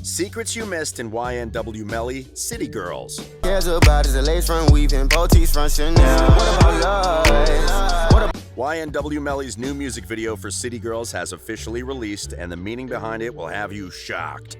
Secrets you missed in YNW Melly, City Girls. Cares about is a lace front weaving, boutiques from Chanel. What about love? YNW Melly's new music video for City Girls has officially released, and the meaning behind it will have you shocked.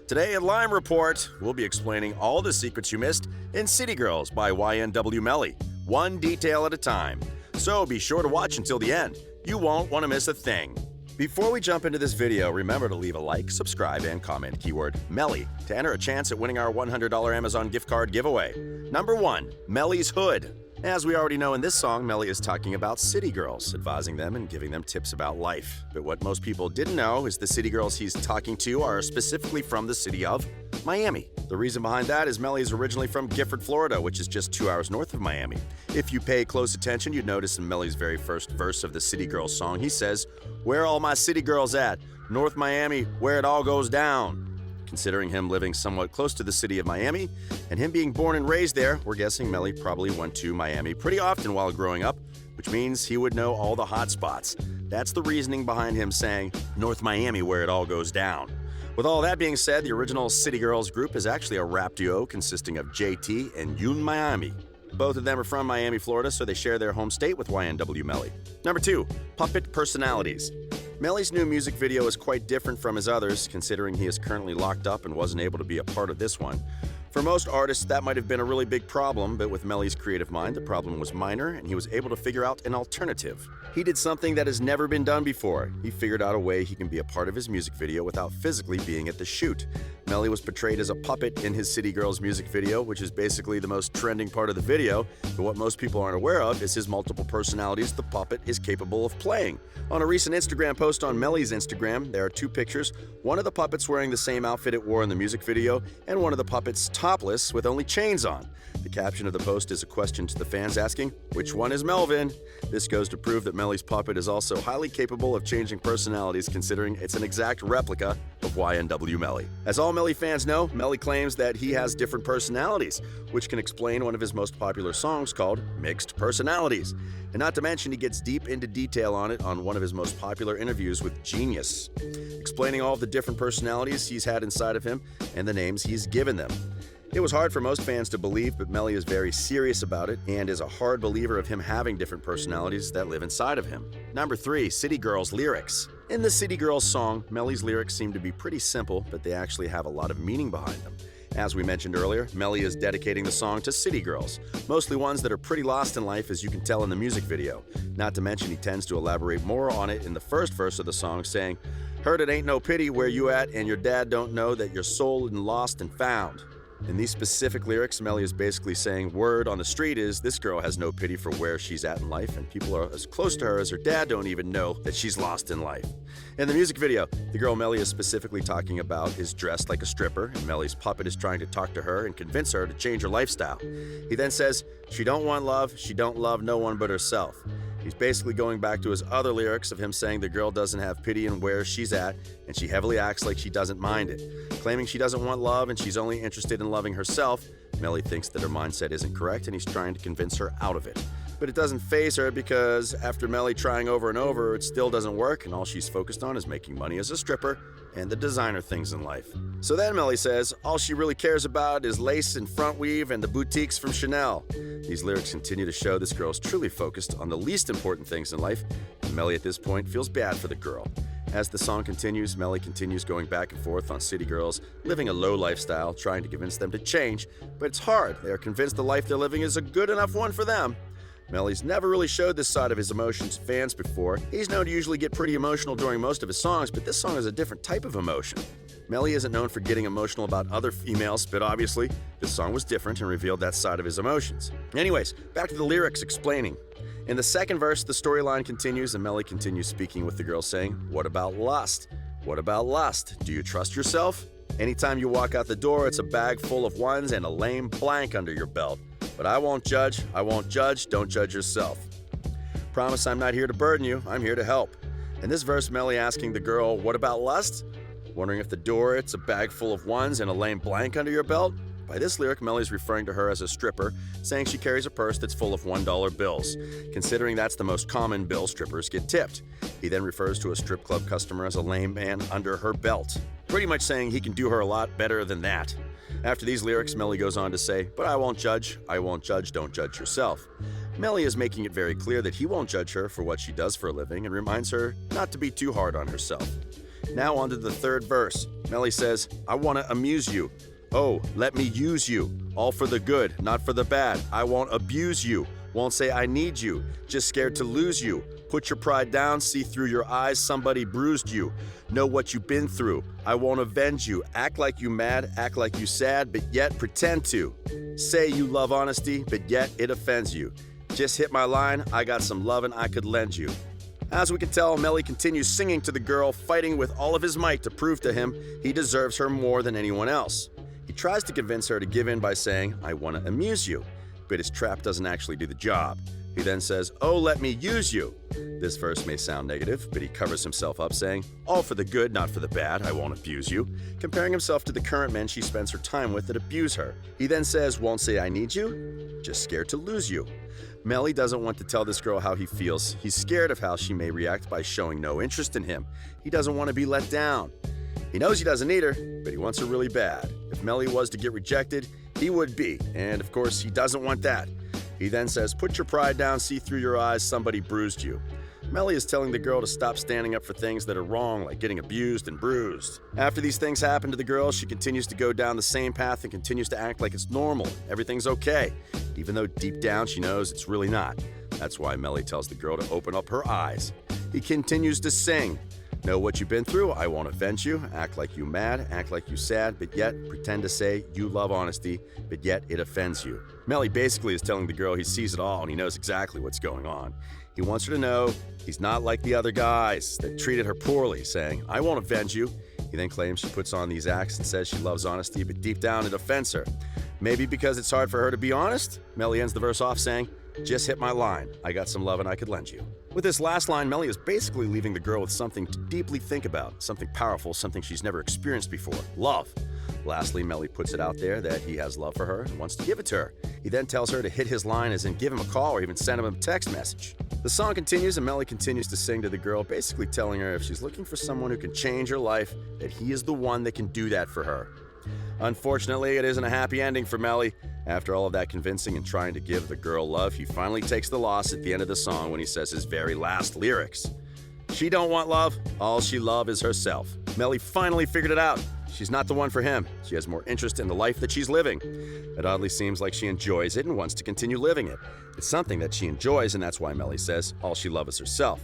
Today at Lime Report, we'll be explaining all the secrets you missed in City Girls by YNW Melly, one detail at a time. So be sure to watch until the end. You won't want to miss a thing. Before we jump into this video, remember to leave a like, subscribe, and comment keyword Melly to enter a chance at winning our $100 Amazon gift card giveaway. Number 1, Melly's Hood. As we already know in this song, Melly is talking about city girls, advising them and giving them tips about life. But what most people didn't know is the city girls he's talking to are specifically from the city of Miami. The reason behind that is Melly is originally from Gifford, Florida, which is just 2 hours north of Miami. If you pay close attention, you'd notice in Melly's very first verse of the City Girls song, he says, "Where all my city girls at? North Miami, where it all goes down." Considering him living somewhat close to the city of Miami and him being born and raised there, we're guessing Melly probably went to Miami pretty often while growing up, which means he would know all the hot spots. That's the reasoning behind him saying, "North Miami, where it all goes down." With all that being said, the original City Girls group is actually a rap duo consisting of JT and Yoon Miami. Both of them are from Miami, Florida, so they share their home state with YNW Melly. Number 2, puppet personalities. Melly's new music video is quite different from his others, considering he is currently locked up and wasn't able to be a part of this one. For most artists, that might have been a really big problem, but with Melly's creative mind, the problem was minor, and he was able to figure out an alternative. He did something that has never been done before. He figured out a way he can be a part of his music video without physically being at the shoot. Melly was portrayed as a puppet in his City Girls music video, which is basically the most trending part of the video, but what most people aren't aware of is his multiple personalities the puppet is capable of playing. On a recent Instagram post on Melly's Instagram, there are 2 pictures, one of the puppets wearing the same outfit it wore in the music video, and one of the puppets topless with only chains on. The caption of the post is a question to the fans asking, "Which one is Melvin?" This goes to prove that Melly's puppet is also highly capable of changing personalities, considering it's an exact replica of YNW Melly. As all Melly fans know, Melly claims that he has different personalities, which can explain one of his most popular songs called Mixed Personalities. And not to mention, he gets deep into detail on it on one of his most popular interviews with Genius, explaining all of the different personalities he's had inside of him and the names he's given them. It was hard for most fans to believe, but Melly is very serious about it and is a hard believer of him having different personalities that live inside of him. Number 3, City Girls lyrics. In the City Girls song, Melly's lyrics seem to be pretty simple, but they actually have a lot of meaning behind them. As we mentioned earlier, Melly is dedicating the song to city girls, mostly ones that are pretty lost in life, as you can tell in the music video. Not to mention, he tends to elaborate more on it in the first verse of the song, saying, "Heard it ain't no pity where you at, and your dad don't know that you're sold and lost and found." In these specific lyrics, Melly is basically saying word on the street is this girl has no pity for where she's at in life, and people are as close to her as her dad don't even know that she's lost in life. In the music video, the girl Melly is specifically talking about is dressed like a stripper, and Melly's puppet is trying to talk to her and convince her to change her lifestyle. He then says, "She don't want love, she don't love no one but herself." He's basically going back to his other lyrics of him saying the girl doesn't have pity in where she's at, and she heavily acts like she doesn't mind it. Claiming she doesn't want love and she's only interested in loving herself, Melly thinks that her mindset isn't correct and he's trying to convince her out of it. But it doesn't faze her because after Melly trying over and over, it still doesn't work, and all she's focused on is making money as a stripper and the designer things in life. So then Melly says all she really cares about is lace and front weave and the boutiques from Chanel. These lyrics continue to show this girl is truly focused on the least important things in life, and Melly at this point feels bad for the girl. As the song continues, Melly continues going back and forth on city girls, living a low lifestyle, trying to convince them to change, but it's hard. They are convinced the life they're living is a good enough one for them. Melly's never really showed this side of his emotions to fans before. He's known to usually get pretty emotional during most of his songs, but this song is a different type of emotion. Melly isn't known for getting emotional about other females, but obviously, this song was different and revealed that side of his emotions. Anyways, back to the lyrics explaining. In the second verse, the storyline continues and Melly continues speaking with the girl saying, "What about lust? What about lust? Do you trust yourself? Anytime you walk out the door, it's a bag full of ones and a lame blank under your belt. But I won't judge, don't judge yourself. Promise I'm not here to burden you, I'm here to help." In this verse, Melly asking the girl, "What about lust?" Wondering if the door, it's a bag full of ones and a lame blank under your belt? By this lyric, Melly's referring to her as a stripper, saying she carries a purse that's full of $1 bills, considering that's the most common bill strippers get tipped. He then refers to a strip club customer as a lame man under her belt, pretty much saying he can do her a lot better than that. After these lyrics, Melly goes on to say, "But I won't judge, don't judge yourself." Melly is making it very clear that he won't judge her for what she does for a living and reminds her not to be too hard on herself. Now on to the third verse. Melly says, "I want to amuse you. Oh, let me use you. All for the good, not for the bad. I won't abuse you. Won't say I need you. Just scared to lose you. Put your pride down, see through your eyes somebody bruised you. Know what you've been through. I won't avenge you. Act like you mad, act like you sad, but yet pretend to. Say you love honesty, but yet it offends you. Just hit my line, I got some lovin' I could lend you." As we can tell, Melly continues singing to the girl, fighting with all of his might to prove to him he deserves her more than anyone else. He tries to convince her to give in by saying, "I want to amuse you," but his trap doesn't actually do the job. He then says, "Oh, let me use you." This verse may sound negative, but he covers himself up saying, "All for the good, not for the bad, I won't abuse you," comparing himself to the current men she spends her time with that abuse her. He then says, "Won't say I need you, just scared to lose you." Melly doesn't want to tell this girl how he feels. He's scared of how she may react by showing no interest in him. He doesn't want to be let down. He knows he doesn't need her, but he wants her really bad. If Melly was to get rejected, he would be, and of course he doesn't want that. He then says, "Put your pride down, see through your eyes, somebody bruised you." Melly is telling the girl to stop standing up for things that are wrong, like getting abused and bruised. After these things happen to the girl, she continues to go down the same path and continues to act like it's normal. Everything's okay, even though deep down she knows it's really not. That's why Melly tells the girl to open up her eyes. He continues to sing, "Know what you've been through, I won't avenge you. Act like you mad, act like you sad, but yet pretend to say you love honesty, but yet it offends you." Melly basically is telling the girl he sees it all and he knows exactly what's going on. He wants her to know he's not like the other guys that treated her poorly, saying, "I won't avenge you." He then claims she puts on these acts and says she loves honesty, but deep down it offends her. Maybe because it's hard for her to be honest? Melly ends the verse off saying, "Just hit my line. I got some lovin' I could lend you." With this last line, Melly is basically leaving the girl with something to deeply think about, something powerful, something she's never experienced before: love. Lastly, Melly puts it out there that he has love for her and wants to give it to her. He then tells her to hit his line, as in give him a call or even send him a text message. The song continues and Melly continues to sing to the girl, basically telling her if she's looking for someone who can change her life, that he is the one that can do that for her. Unfortunately, it isn't a happy ending for Melly. After all of that convincing and trying to give the girl love, he finally takes the loss at the end of the song when he says his very last lyrics. She don't want love, all she love is herself. Melly finally figured it out. She's not the one for him. She has more interest in the life that she's living. It oddly seems like she enjoys it and wants to continue living it. It's something that she enjoys, and that's why Melly says all she loves is herself.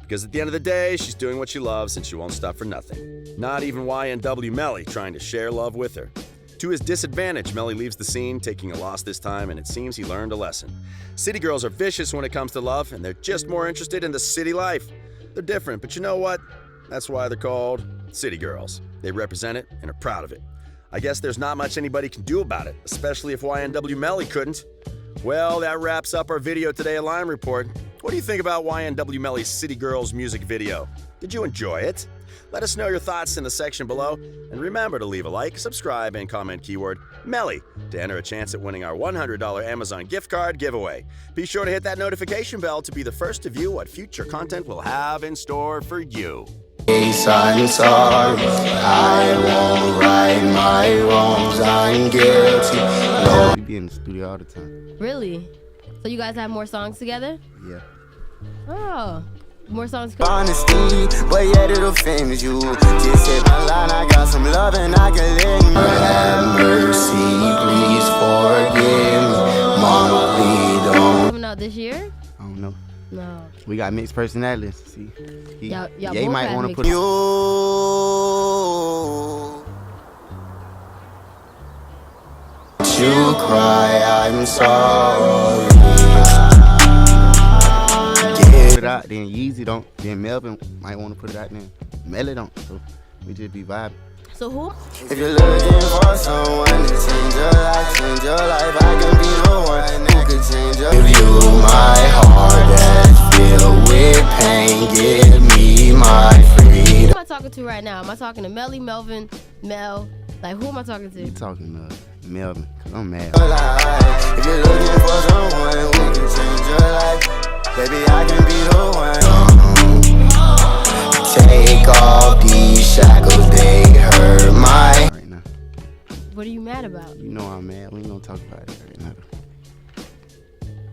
Because at the end of the day, she's doing what she loves and she won't stop for nothing. Not even YNW Melly trying to share love with her. To his disadvantage, Melly leaves the scene, taking a loss this time, and it seems he learned a lesson. City girls are vicious when it comes to love, and they're just more interested in the city life. They're different, but you know what? That's why they're called city girls. They represent it and are proud of it. I guess there's not much anybody can do about it, especially if YNW Melly couldn't. Well, that wraps up our video today at Lime Report. What do you think about YNW Melly's City Girls music video? Did you enjoy it? Let us know your thoughts in the section below, and remember to leave a like, subscribe, and comment keyword Melly to enter a chance at winning our $100 Amazon gift card giveaway. Be sure to hit that notification bell to be the first to view what future content we'll have in store for you. I'm sorry, I won't right my wrongs, I'm guilty. We be in the studio all the time. Really? So you guys have more songs together? Yeah. Oh, more songs. Honesty, but yet it offends you. Just say my line, I got some love and I can lend you. Have mercy, please forgive me. Mama, please don't. Coming out this year? I don't know. No. We got mixed personalities. See, Y'all Ye both might have want to mixed- put you. You cry, I'm sorry. it out. Then Yeezy don't. Then Melvin might want to put it out. Then Melly don't. So we just be vibing. So who? If you're looking for someone to change your life, I can be the one who could change your life. Give you my heart that's filled with pain, give me my freedom. Who am I talking to right now? Am I talking to Melly, Melvin, Mel? Like, who am I talking to? You talking Melvin, cause I'm mad. If you're looking for someone who can change your life, baby, I can be the one. Take off these shackles, they hurt my. Right now, What are you mad about? you know I'm mad. We ain't gonna talk about it right now.